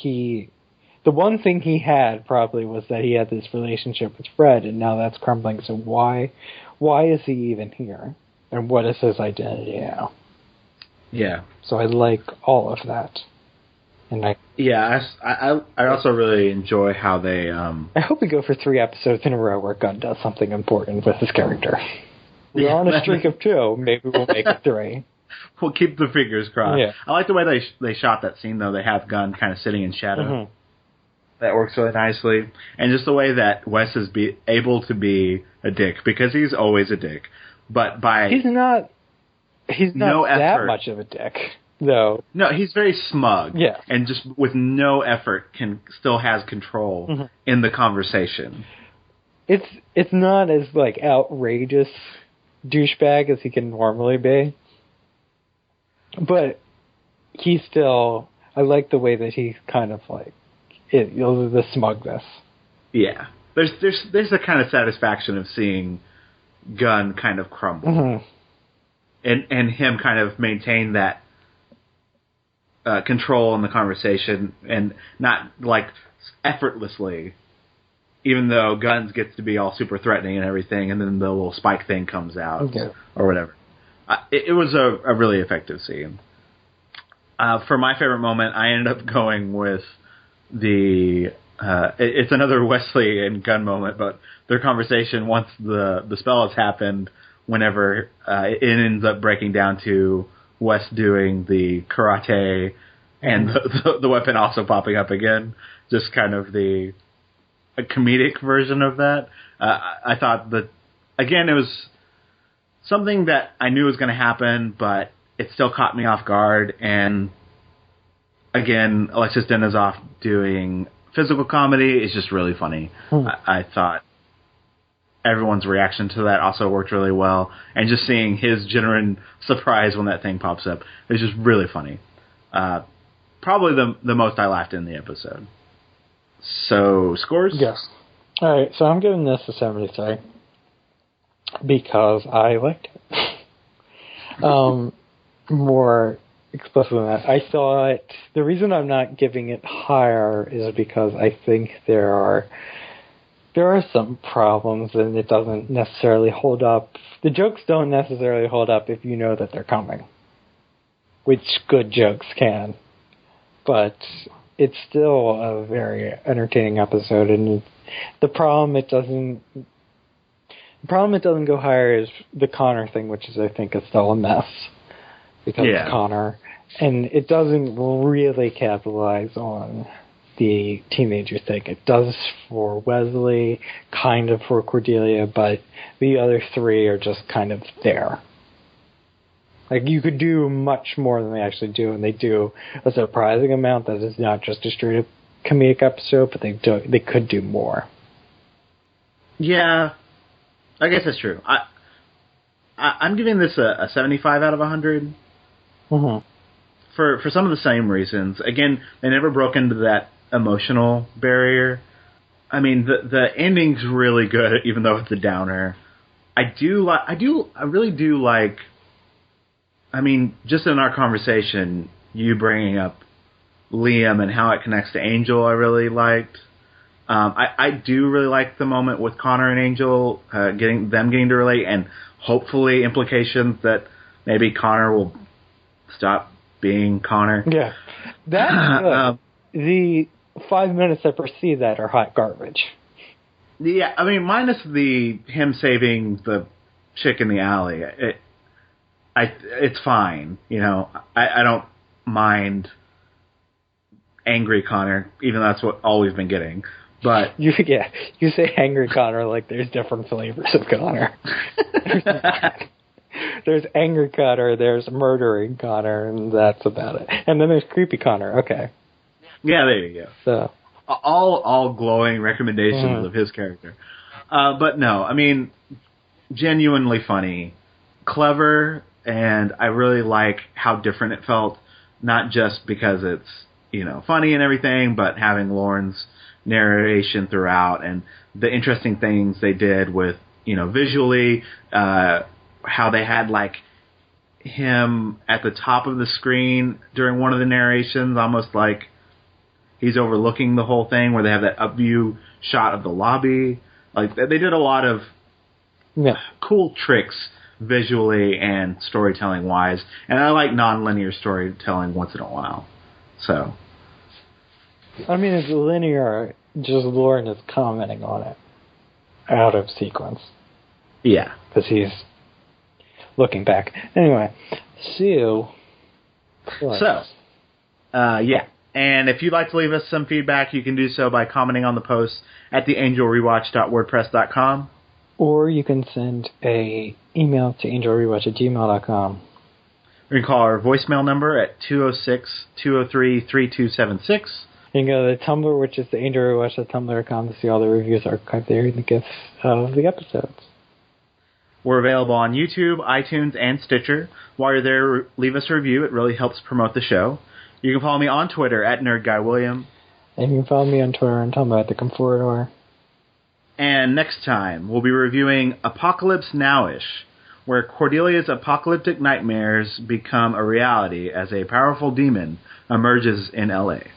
the one thing he had probably was that he had this relationship with Fred, and now that's crumbling. So why is he even here? And what is his identity now? Yeah. So I like all of that. And I also really enjoy how they... I hope we go for 3 episodes in a row where Gunn does something important with his character. We're on a streak of 2. Maybe we'll make it 3. We'll keep the fingers crossed. Yeah. I like the way they shot that scene, though. They have Gunn kind of sitting in shadow. Mm-hmm. That works really nicely. And just the way that Wes is able to be a dick, because he's always a dick. But by... He's not no that effort. much of a dick, though. No, he's very smug. Yeah. And just with no effort still has control in the conversation. It's not as, like, outrageous douchebag as he can normally be. But he's still... I like the way that he's kind of, like... the smugness. Yeah. There's a kind of satisfaction of seeing Gunn kind of crumble. Mm-hmm. And him kind of maintain that control in the conversation and not, like, effortlessly, even though Gunn gets to be all super threatening and everything, and then the little spike thing comes out or whatever. It was a really effective scene. For my favorite moment, I ended up going with it's another Wesley and Gunn moment, but their conversation once the spell has happened, whenever it ends up breaking down to Wes doing the karate and the weapon also popping up again, just kind of a comedic version of that. I thought that, again, it was something that I knew was going to happen, but it still caught me off guard. And again, Alexis Denisoff doing physical comedy is just really funny. I thought everyone's reaction to that also worked really well. And just seeing his genuine surprise when that thing pops up is just really funny. Probably the most I laughed in the episode. So, scores? Yes. All right, so I'm giving this a 73 because I liked it. More explicit than that, I thought the reason I'm not giving it higher is because I think there are some problems and it doesn't necessarily hold up. The jokes don't necessarily hold up if you know that they're coming, which good jokes can. But it's still a very entertaining episode, and the problem it doesn't go higher is the Connor thing, which is, I think, is still a mess because it's Connor, and it doesn't really capitalize on the teenager thing. It does for Wesley, kind of for Cordelia, but the other three are just kind of there. Like, you could do much more than they actually do, and they do a surprising amount that is not just a straight-up comedic episode, but they could do more. Yeah, I guess that's true. I'm giving this a 75 out of 100. Mm-hmm. For some of the same reasons. Again, they never broke into that emotional barrier. I mean, the ending's really good, even though it's a downer. I really do like. I mean, just in our conversation, you bringing up Liam and how it connects to Angel, I really liked. I do really like the moment with Connor and Angel getting to relate, and hopefully implications that maybe Connor will stop being Connor. Yeah, that's the 5 minutes that precede that are hot garbage. Yeah, I mean, minus him saving the chick in the alley, it's fine. You know, I don't mind angry Connor, even though that's all we've been getting. But you say angry Connor like there's different flavors of Connor. There's angry Connor, there's murdering Connor, and that's about it. And then there's creepy Connor. Okay. Yeah, there you go. So all glowing recommendations of his character. But no, I mean, genuinely funny, clever, and I really like how different it felt. Not just because it's funny and everything, but having Lauren's narration throughout and the interesting things they did with visually. How they had like him at the top of the screen during one of the narrations, almost like he's overlooking the whole thing, where they have that up view shot of the lobby. Like, they did a lot of cool tricks visually and storytelling wise. And I like non-linear storytelling once in a while. So, I mean, it's linear. Just Lauren is commenting on it out of sequence. Yeah, because he's looking back. Anyway, so yeah. And if you'd like to leave us some feedback, you can do so by commenting on the post at theangelrewatch.wordpress.com. Or you can send a email to angelrewatch@gmail.com. You can call our voicemail number at 206-203-3276. You can go to the Tumblr, which is theangelrewatch.tumblr.com, to see all the reviews archived there and the gifs of the episodes. We're available on YouTube, iTunes, and Stitcher. While you're there, leave us a review. It really helps promote the show. You can follow me on Twitter at NerdGuyWilliam. And you can follow me on Twitter and Tumblr at TheComforter. And next time, we'll be reviewing Apocalypse Now-ish, where Cordelia's apocalyptic nightmares become a reality as a powerful demon emerges in L.A.